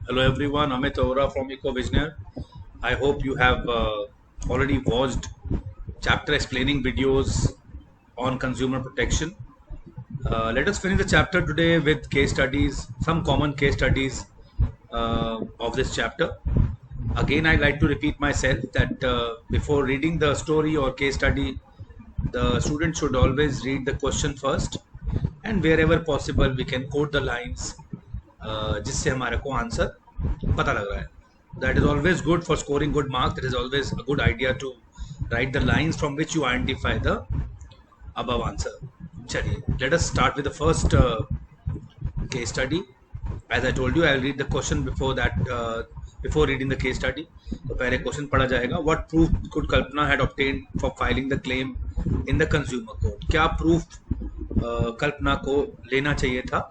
Hello everyone, Amit Ohra from EcoVisionaire. I hope you have already watched chapter explaining videos on consumer protection. Let us finish the chapter today with case studies, some common case studies of this chapter. Again, I like to repeat myself that before reading the story or case study, the student should always read the question first, and wherever possible we can quote the lines जिससे हमारे को answer पता लग रहा है. That is always good for scoring good marks. That is always a good idea to write the lines from which you identify the above answer. चलिए, let us start with the first case study. As I told you, I'll read the question before that. Before reading the case study, तो पहले question पढ़ा जाएगा. What proof could Kalpana had obtained for filing the claim in the consumer court? क्या proof कल्पना को लेना चाहिए था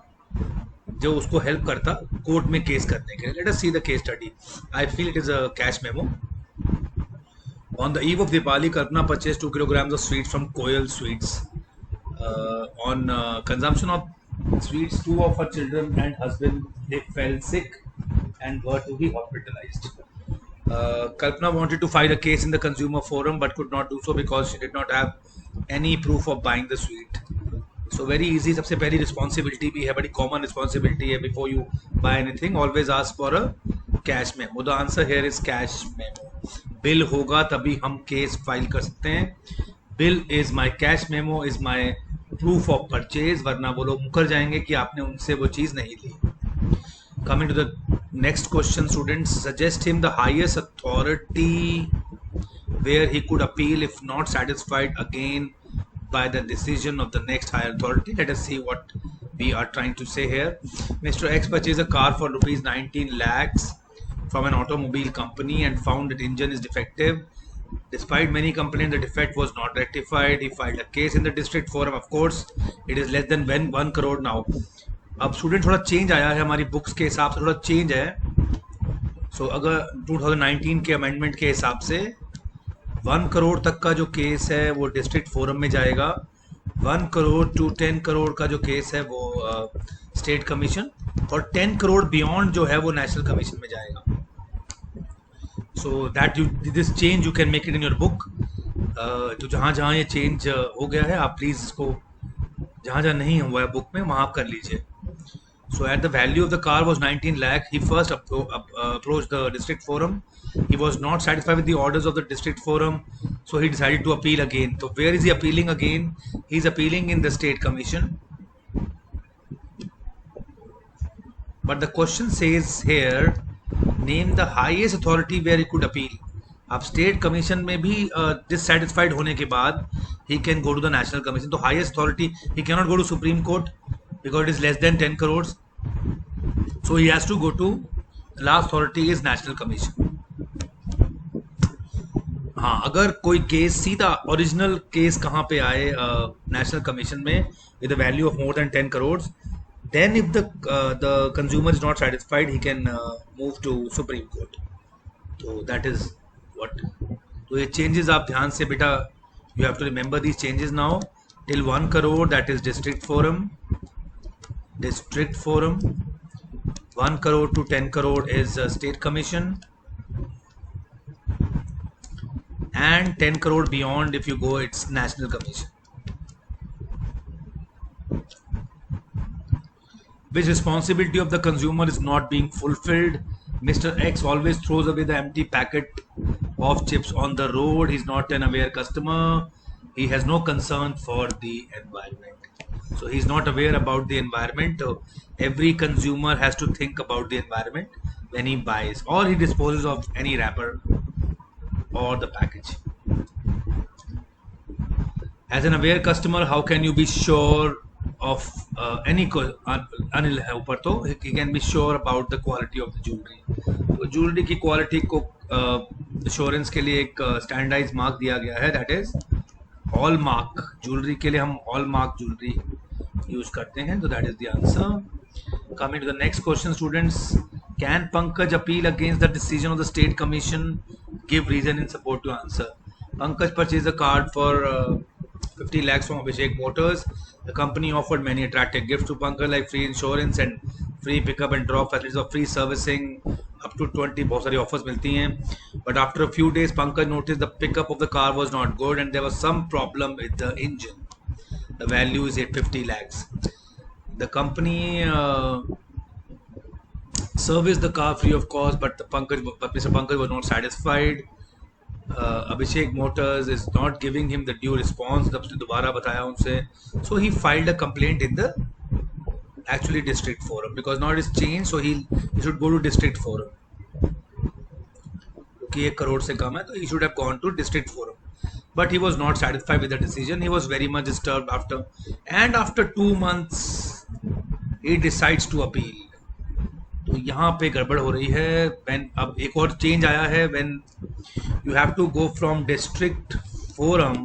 जो उसको हेल्प करता कोर्ट में केस करने के लिए. Let us see the case study. I feel it is a cash memo. On the eve of Diwali, Kalpana purchased 2 kilograms of sweets from Koyal Sweets. On consumption of sweets, two of her children and husband they fell sick and were to be hospitalized. Kalpana wanted to file a case in the consumer forum but could not do so because she did not have any proof of buying the sweet. So very easy. सबसे पहली responsibility भी है, बड़ी common responsibility है. Before you buy anything always ask for a cash memo. The answer here is cash memo. Bill होगा तभी हम case file कर सकते हैं. Bill is my cash memo is my proof of purchase, वरना वो लोग मुकर जाएंगे कि आपने उनसे वो चीज़ नहीं ली. Coming to the next question, students, suggest him the highest authority where he could appeal if not satisfied again by the decision of the next higher authority. Let us see what we are trying to say here. Mr. X purchased a car for rupees 19 lakhs from an automobile company and found that engine is defective. Despite many complaints, the defect was not rectified. He filed a case in the district forum. Of course, it is less than 1 crore now. अब student थोड़ा change आया है, हमारी books के हिसाब से थोड़ा change है. सो अगर 2019 के अमेंडमेंट के हिसाब से 1 करोड़ तक का जो केस है वो डिस्ट्रिक्ट फोरम में जाएगा. 1 करोड़ टू 10 करोड़ का जो केस है वो स्टेट कमीशन, और 10 करोड़ बियॉन्ड जो है वो नेशनल कमीशन में जाएगा. So that you this change you can make it in your book. तो जहाँ जहाँ ये चेंज हो गया है आप प्लीज़ इसको, जहाँ जहाँ नहीं हुआ है बुक में वहाँ आप कर लीजिए. So at the value of the car was 19 lakh, he first approached the district forum. He was not satisfied with the orders of the district forum, so he decided to appeal again. So where is he appealing again? He's appealing in the state commission. But the question says here, name the highest authority where he could appeal. अब state commission में भी dissatisfied होने के बाद he can go to the national commission. तो highest authority, he cannot go to Supreme Court because it is less than 10 crores. So he has to go to the last authority is national commission. हाँ, अगर कोई case सीधा original case कहाँ पे आए national commission में with a value of more than 10 crores, then if the consumer is not satisfied, he can move to Supreme Court. So that is what. तो ये changes आप ध्यान से बेटा, you have to remember these changes now. Till 1 crore, that is district forum. 1 crore to 10 crore is state commission, and 10 crore beyond, if you go, it's national commission. Which responsibility of the consumer is not being fulfilled? Mr. X always throws away the empty packet of chips on the road. He's not an aware customer. He has no concern for the environment. So he's not aware about the environment. So every consumer has to think about the environment when he buys or he disposes of any wrapper or the package. As an aware customer, how can you be sure of any Anil है ऊपर, तो he can be sure about the quality of the jewelry. तो jewellery की quality को assurance के लिए एक standardise mark दिया गया है, that is hall mark. Jewellery के लिए हम हॉल मार्क ज्वेलरी यूज करते हैं. तो that is the answer. Coming to the next question, students, can Pankaj appeal against the decision of the state commission? Give reason in support to answer. Pankaj purchased a card for 50 lakhs from Abhishek Motors. The company offered many attractive gifts to Pankaj like free insurance and free pickup and drop facilities of free servicing up to 20, बहुत सारी offers मिलती हैं. But after a few days, Pankaj noticed the pickup of the car was not good and there was some problem with the engine. The value is 850 lakhs. The company serviced the car free of cost, but Mr. Pankaj was not satisfied. Abhishek Motors is not giving him the due response. तब से दोबारा बताया उनसे. So he filed a complaint in the actually district forum because now it is changed. So he should go to district forum. क्योंकि 1 crore से कम है, तो he should have gone to district forum. But he was not satisfied with the decision. He was very much disturbed after 2 months he decides to appeal. तो यहाँ पे गड़बड़ हो रही है. When अब एक और चेंज आया है, when you have to go from district forum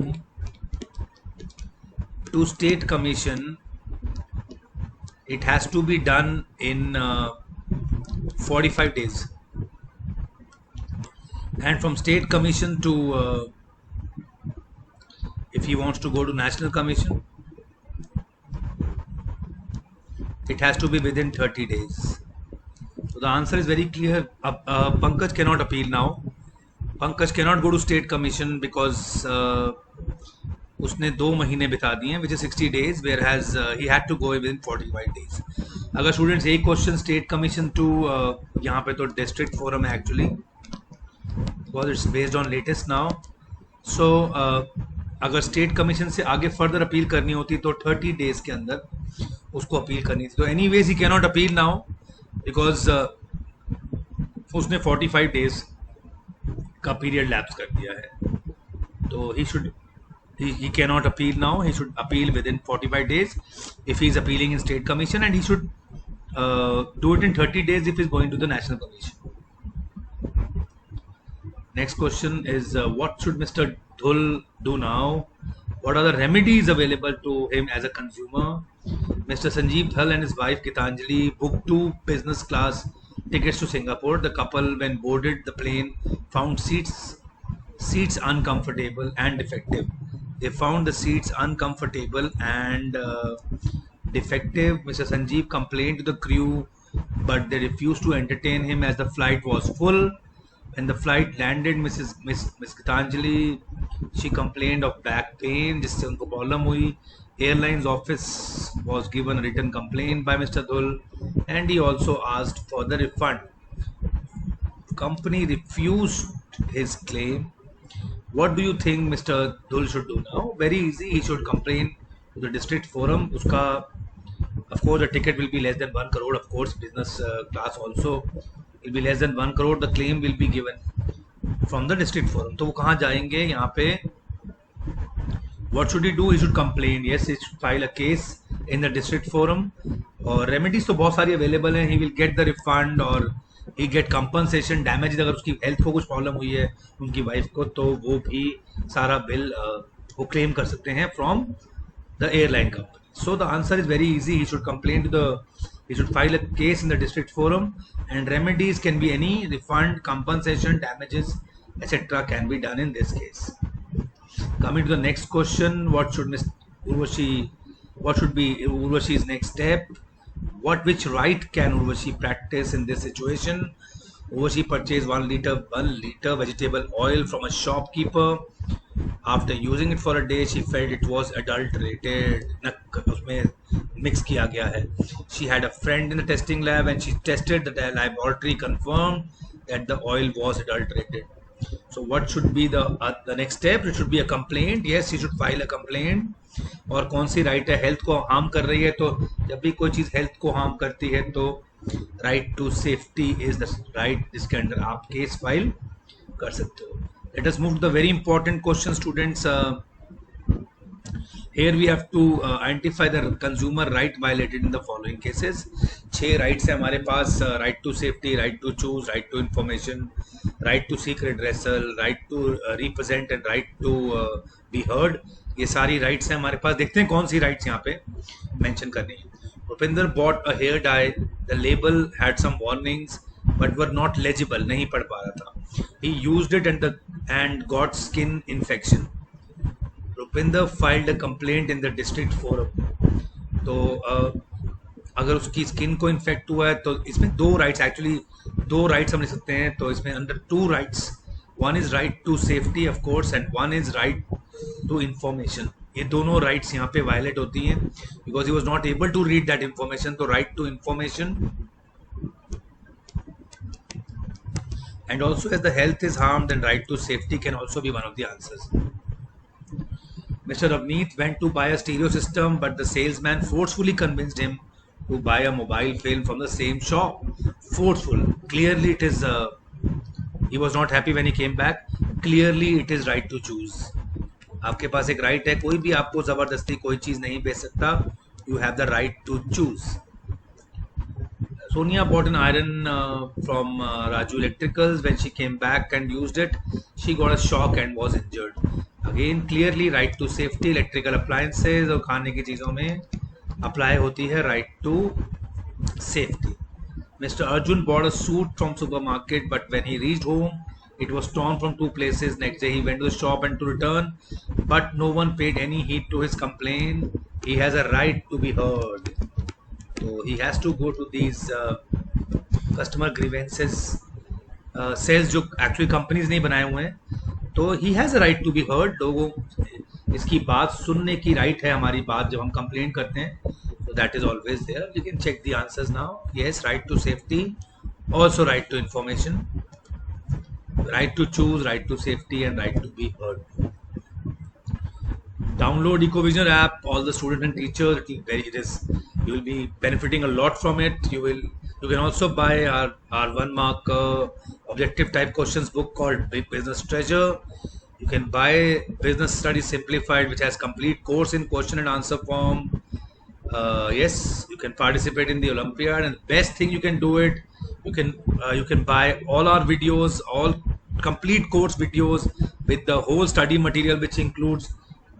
to state commission, it has to be done in 45 days, and from state commission to if he wants to go to national commission, it has to be within 30 days. So the answer is very clear. Pankaj cannot appeal now. Pankaj cannot go to state commission because उसने 2 महीने बिता दिए हैं, which is 60 days, whereas he had to go within 45 days. अगर students एक question state commission too यहाँ पे तो डिस्ट्रिक्ट फोरम है actually, because it's based on latest now. So अगर स्टेट कमीशन से आगे फर्दर अपील करनी होती तो 30 डेज के अंदर उसको अपील करनी थी. तो any ways he cannot appeal now because उसने 45 डेज का पीरियड लैप्स कर दिया है. तो he cannot appeal now. He should appeal within 45 days if he is appealing in state commission, and he should do it in 30 days if he is going to the national commission. Next question is what should Mr. Dhul do now? What are the remedies available to him as a consumer? Mr. Sanjeev Dhal and his wife Gitanjali booked 2 business class tickets to Singapore. The couple, when boarded the plane, found seats uncomfortable and defective. They found the seats uncomfortable and defective. Mr. Sanjeev complained to the crew, but they refused to entertain him as the flight was full. When the flight landed, Miss Gitanjali, she complained of back pain, जिससे उनको problem हुई. Airlines office was given a written complaint by Mr. Dhul, and he also asked for the refund. Company refused his claim. What do you think Mr. Dhul should do now? Very easy. He should complain to the district forum. Uska, of course, the ticket will be less than 1 crore. Of course, business class also will be less than 1 crore. The claim will be given from the district forum. तो वो कहाँ जाएंगे? यहाँ पे what should he do? He should complain. Yes, he should file a case in the district forum. और remedies तो बहुत सारी available हैं. He will get the refund or he get compensation damages. अगर उसकी हेल्थ को कुछ प्रॉब्लम हुई है उनकी वाइफ को, तो वो भी सारा बिल वो क्लेम कर सकते हैं from the airline company. So the answer is very easy. He should complain to he should file a case in the district forum, and remedies can be any refund, compensation, damages, etc. can be done in this case. Coming to the next question, what should be Urvashi's next step? Which right can Urvashi practice in this situation? Urvashi purchased 1 liter vegetable oil from a shopkeeper. After using it for a day, she felt it was adulterated. उसमें mix किया गया है. She had a friend in the testing lab and she tested. The laboratory confirmed that the oil was adulterated. So what should be the next step? It should be a complaint. Yes, he should file a complaint. और कौन सी right है? Health को harm कर रही है, तो जब भी कोई चीज़ हेल्थ को हार्म करती है तो right to safety is the right, जिसके अंडर आप केस फाइल कर सकते हो. Let us move to the very important question students. Here we have to identify the consumer right violated in the following cases. 6 rights है हमारे पास. Right to safety, right to choose, right to information, right to seek redressal, right to represent and right to be heard. ये सारी rights हैं हमारे पास. देखते हैं कौन सी rights यहाँ पे mention करनी है. Rupinder bought a hair dye. The label had some warnings but were not legible. नहीं पढ़ पा रहा था. He used it and got skin infection. Rupinder filed a complaint in the district forum. तो अगर उसकी स्किन को इन्फेक्ट हुआ है तो इसमें दो राइट्स, एक्चुअली दो राइट्स हम ले सकते हैं, तो इसमें under two rights, one is right to safety of course and one is right to information. ये दोनों राइट्स यहाँ पे वायलेट होती हैं because he was not able to read that information. तो right to information and also as the health is harmed, then right to safety can also be one of the answers. Mr. Ravneet went to buy a stereo system, but the salesman forcefully convinced him to buy a mobile phone from the same shop. Forceful. Clearly, it is. He was not happy when he came back. Clearly, it is right to choose. आपके पास एक right है, कोई भी आपको जबरदस्ती कोई चीज नहीं बेच सकता. You have the right to choose. Sonia bought an iron from Raju Electricals. When she came back and used it, she got a shock and was injured. Again, clearly right to safety. Electrical appliances और खाने की चीज़ों में apply होती है right to safety. Mr. Arjun bought a suit from supermarket, but when he reached home, it was torn from two places. Next day, he went to the shop and to return, but no one paid any heed to his complaint. He has a right to be heard. So he has to go to these customer grievances cells जो actually companies नहीं बनाए हुए हैं. तो he has a right to be heard. लोगों इसकी बात सुनने की right है हमारी बात जब हम complain करते हैं. So that is always there. You can check the answers now. Yes, right to safety, also right to information, right to choose, right to safety, and right to be heard. Download EcoVisioner app. All the students and teachers, you will be benefiting a lot from it. You can also buy our 1 mark objective type questions book called Big Business Treasure. You can buy Business Studies Simplified, which has complete course in question and answer form. Yes, you can participate in the Olympiad, and best thing you can do it. You can buy all our videos, all complete course videos with the whole study material, which includes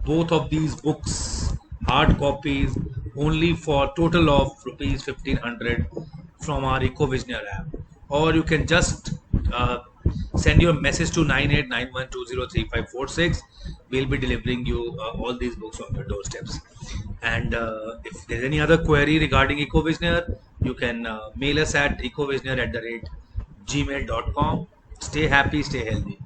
both of these books, hard copies, only for total of rupees 1500 from our EcoVisioner app. Or you can just send your message to 9891203546. We'll be delivering you all these books on your doorsteps. And if there's any other query regarding EcoVisioner, you can mail us at ecovisioner@gmail.com. Stay happy, stay healthy.